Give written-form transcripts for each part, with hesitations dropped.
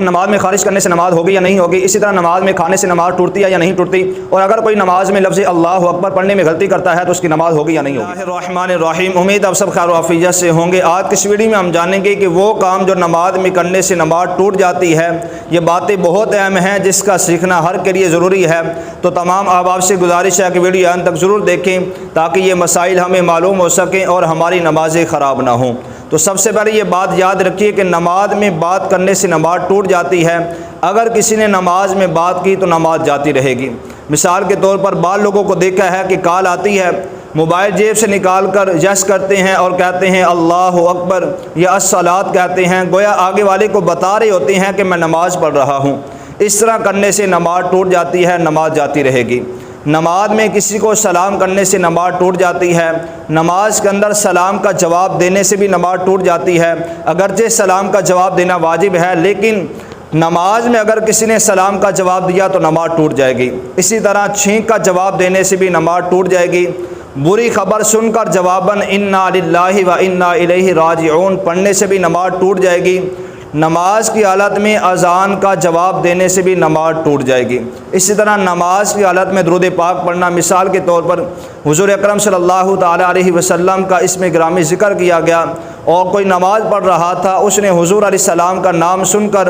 نماز میں خارج کرنے سے نماز ہوگی یا نہیں ہوگی، اسی طرح نماز میں کھانے سے نماز ٹوٹتی ہے یا نہیں ٹوٹتی، اور اگر کوئی نماز میں لفظ اللہ اکبر پڑھنے میں غلطی کرتا ہے تو اس کی نماز ہوگی یا نہیں ہوگی۔ بسم اللہ الرحمن الرحیم، امید اب سب خیر و عافیت سے ہوں گے۔ آج کی اس ویڈیو میں ہم جانیں گے کہ وہ کام جو نماز میں کرنے سے نماز ٹوٹ جاتی ہے، یہ باتیں بہت اہم ہیں جس کا سیکھنا ہر کے لیے ضروری ہے۔ تو تمام احباب سے گزارش ہے کہ ویڈیو انت تک ضرور دیکھیں تاکہ یہ مسائل ہمیں معلوم ہو سکیں اور ہماری نمازیں خراب نہ ہوں۔ تو سب سے پہلے یہ بات یاد رکھیے کہ نماز میں بات کرنے سے نماز ٹوٹ جاتی ہے۔ اگر کسی نے نماز میں بات کی تو نماز جاتی رہے گی۔ مثال کے طور پر بعض لوگوں کو دیکھا ہے کہ کال آتی ہے، موبائل جیب سے نکال کر یس کرتے ہیں اور کہتے ہیں اللہ اکبر یا الصلاۃ کہتے ہیں، گویا آگے والے کو بتا رہے ہوتے ہیں کہ میں نماز پڑھ رہا ہوں۔ اس طرح کرنے سے نماز ٹوٹ جاتی ہے، نماز جاتی رہے گی۔ نماز میں کسی کو سلام کرنے سے نماز ٹوٹ جاتی ہے۔ نماز کے اندر سلام کا جواب دینے سے بھی نماز ٹوٹ جاتی ہے، اگرچہ سلام کا جواب دینا واجب ہے، لیکن نماز میں اگر کسی نے سلام کا جواب دیا تو نماز ٹوٹ جائے گی۔ اسی طرح چھینک کا جواب دینے سے بھی نماز ٹوٹ جائے گی۔ بری خبر سن کر جواباً انا للہ و انا الیہ راجعون پڑھنے سے بھی نماز ٹوٹ جائے گی۔ نماز کی حالت میں اذان کا جواب دینے سے بھی نماز ٹوٹ جائے گی۔ اسی طرح نماز کی حالت میں درود پاک پڑھنا، مثال کے طور پر حضور اکرم صلی اللہ تعالی علیہ وسلم کا اسم گرامی ذکر کیا گیا اور کوئی نماز پڑھ رہا تھا، اس نے حضور علیہ السلام کا نام سن کر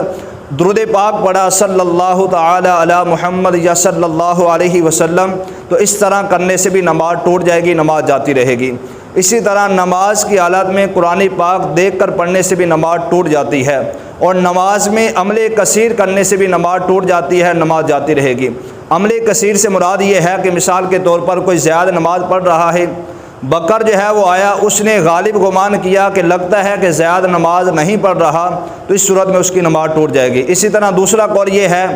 درود پاک پڑھا صلی اللہ تعالی علی محمد یا صلی اللہ علیہ وسلم، تو اس طرح کرنے سے بھی نماز ٹوٹ جائے گی، نماز جاتی رہے گی۔ اسی طرح نماز کی حالت میں قرآن پاک دیکھ کر پڑھنے سے بھی نماز ٹوٹ جاتی ہے، اور نماز میں عمل کثیر کرنے سے بھی نماز ٹوٹ جاتی ہے، نماز جاتی رہے گی۔ عمل کثیر سے مراد یہ ہے کہ مثال کے طور پر کوئی زیادہ نماز پڑھ رہا ہے، بکر جو ہے وہ آیا، اس نے غالب گمان کیا کہ لگتا ہے کہ زیادہ نماز نہیں پڑھ رہا، تو اس صورت میں اس کی نماز ٹوٹ جائے گی۔ اسی طرح دوسرا قول یہ ہے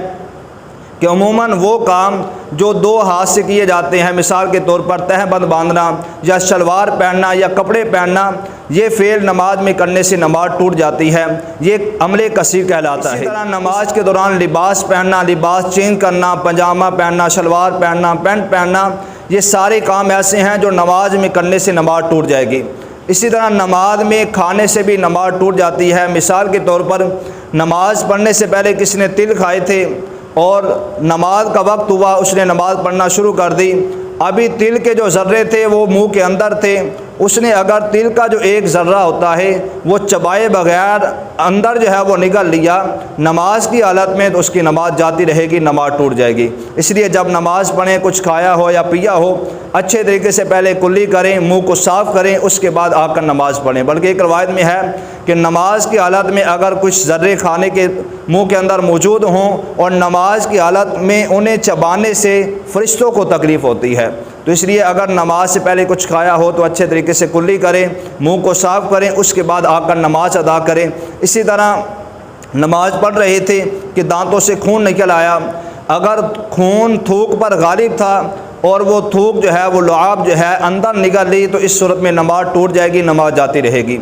کہ عموماً وہ کام جو دو ہاتھ سے کیے جاتے ہیں، مثال کے طور پر تہہ بند باندھنا یا شلوار پہننا یا کپڑے پہننا، یہ فعل نماز میں کرنے سے نماز ٹوٹ جاتی ہے، یہ عمل کثیر کہلاتا ہے۔ اسی طرح نماز کے دوران لباس پہننا، لباس چینج کرنا، پاجامہ پہننا، شلوار پہننا، پینٹ پہننا، یہ سارے کام ایسے ہیں جو نماز میں کرنے سے نماز ٹوٹ جائے گی۔ اسی طرح نماز میں کھانے سے بھی نماز ٹوٹ جاتی ہے۔ مثال کے طور پر نماز پڑھنے سے پہلے کسی نے تل کھائے تھے اور نماز کا وقت ہوا، اس نے نماز پڑھنا شروع کر دی، ابھی تل کے جو ذرے تھے وہ منہ کے اندر تھے، اس نے اگر تل کا جو ایک ذرہ ہوتا ہے وہ چبائے بغیر اندر جو ہے وہ نگل لیا نماز کی حالت میں، تو اس کی نماز جاتی رہے گی، نماز ٹوٹ جائے گی۔ اس لیے جب نماز پڑھیں، کچھ کھایا ہو یا پیا ہو، اچھے طریقے سے پہلے کلی کریں، منہ کو صاف کریں، اس کے بعد آ کر نماز پڑھیں۔ بلکہ ایک روایت میں ہے کہ نماز کی حالت میں اگر کچھ ذرے کھانے کے منہ کے اندر موجود ہوں اور نماز کی حالت میں انہیں چبانے سے فرشتوں کو تکلیف ہوتی ہے، تو اس لیے اگر نماز سے پہلے کچھ کھایا ہو تو اچھے طریقے سے کلی کریں، منہ کو صاف کریں، اس کے بعد آ کر نماز ادا کریں۔ اسی طرح نماز پڑھ رہے تھے کہ دانتوں سے خون نکل آیا، اگر خون تھوک پر غالب تھا اور وہ تھوک جو ہے وہ لعاب جو ہے اندر نکل لی، تو اس صورت میں نماز ٹوٹ جائے گی، نماز جاتی رہے گی۔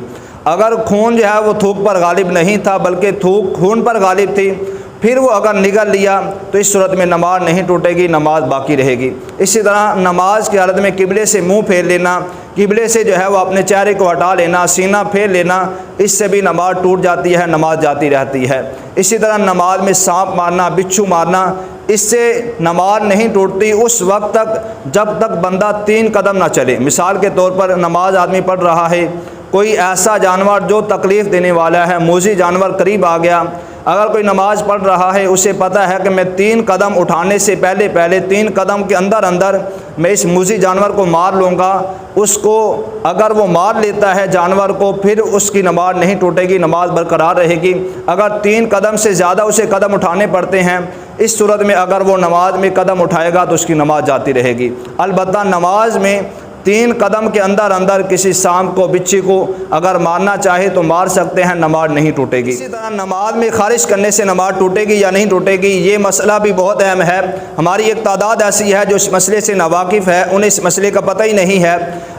اگر خون جو ہے وہ تھوک پر غالب نہیں تھا بلکہ تھوک خون پر غالب تھی، پھر وہ اگر نگل لیا تو اس صورت میں نماز نہیں ٹوٹے گی، نماز باقی رہے گی۔ اسی طرح نماز کی حالت میں قبلے سے منہ پھیر لینا، قبلے سے جو ہے وہ اپنے چہرے کو ہٹا لینا، سینہ پھیر لینا، اس سے بھی نماز ٹوٹ جاتی ہے، نماز جاتی رہتی ہے۔ اسی طرح نماز میں سانپ مارنا، بچھو مارنا، اس سے نماز نہیں ٹوٹتی اس وقت تک جب تک بندہ 3 قدم نہ چلے۔ مثال کے طور پر نماز آدمی پڑھ رہا ہے، کوئی ایسا جانور جو تکلیف دینے والا ہے، موذی جانور قریب آ گیا، اگر کوئی نماز پڑھ رہا ہے، اسے پتہ ہے کہ میں 3 قدم اٹھانے سے پہلے 3 قدم کے اندر میں اس موذی جانور کو مار لوں گا، اس کو اگر وہ مار لیتا ہے جانور کو، پھر اس کی نماز نہیں ٹوٹے گی، نماز برقرار رہے گی۔ اگر 3 قدم سے زیادہ اسے قدم اٹھانے پڑتے ہیں، اس صورت میں اگر وہ نماز میں قدم اٹھائے گا تو اس کی نماز جاتی رہے گی۔ البتہ نماز میں 3 قدم کے اندر کسی سانپ کو، بچھی کو اگر مارنا چاہے تو مار سکتے ہیں، نماز نہیں ٹوٹے گی۔ اسی طرح نماز میں خارج کرنے سے نماز ٹوٹے گی یا نہیں ٹوٹے گی، یہ مسئلہ بھی بہت اہم ہے۔ ہماری ایک تعداد ایسی ہے جو اس مسئلے سے ناواقف ہے، انہیں اس مسئلے کا پتہ ہی نہیں ہے۔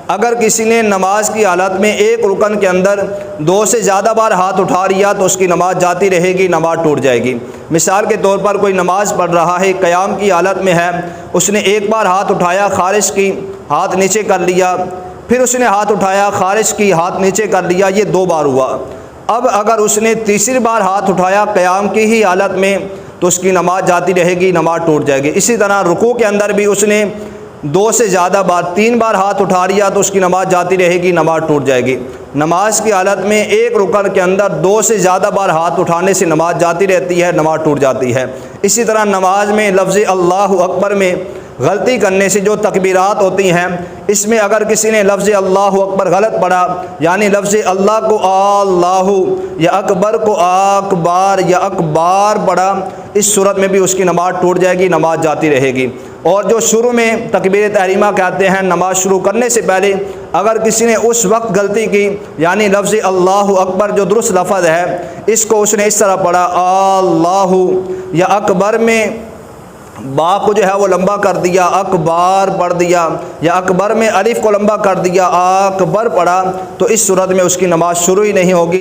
اگر کسی نے نماز کی حالت میں ایک رکن کے اندر 2 سے زیادہ بار ہاتھ اٹھا لیا تو اس کی نماز جاتی رہے گی، نماز ٹوٹ جائے گی۔ مثال کے طور پر کوئی نماز پڑھ رہا ہے، قیام کی حالت میں ہے، اس نے ایک بار ہاتھ اٹھایا، خارج کی، ہاتھ نیچے کر لیا، پھر اس نے ہاتھ اٹھایا، خارج کی، ہاتھ نیچے کر لیا، یہ 2 بار ہوا۔ اب اگر اس نے تیسری بار ہاتھ اٹھایا قیام کی ہی حالت میں تو اس کی نماز جاتی رہے گی، نماز ٹوٹ جائے گی۔ اسی طرح رکوع کے اندر بھی اس نے 2 سے زیادہ بار 3 بار ہاتھ اٹھا لیا تو اس کی نماز جاتی رہے گی، نماز ٹوٹ جائے گی۔ نماز کی حالت میں ایک رکن کے اندر 2 سے زیادہ بار ہاتھ اٹھانے سے نماز جاتی رہتی ہے، نماز ٹوٹ جاتی ہے۔ اسی طرح نماز میں لفظ اللہ اکبر میں غلطی کرنے سے جو تکبیرات ہوتی ہیں، اس میں اگر کسی نے لفظ اللہ اکبر غلط پڑھا، یعنی لفظ اللہ کو اللہ یا اکبر کو اکبار یا اکبار پڑھا، اس صورت میں بھی اس کی نماز ٹوٹ جائے گی، نماز جاتی رہے گی۔ اور جو شروع میں تکبیر تحریمہ کہتے ہیں، نماز شروع کرنے سے پہلے اگر کسی نے اس وقت غلطی کی، یعنی لفظ اللہ اکبر جو درست لفظ ہے اس کو اس نے اس طرح پڑھا اللہ یا اکبر میں با کو جو ہے وہ لمبا کر دیا، اکبار پڑھ دیا، یا اکبر میں الف کو لمبا کر دیا، اکبر پڑھا، تو اس صورت میں اس کی نماز شروع ہی نہیں ہوگی۔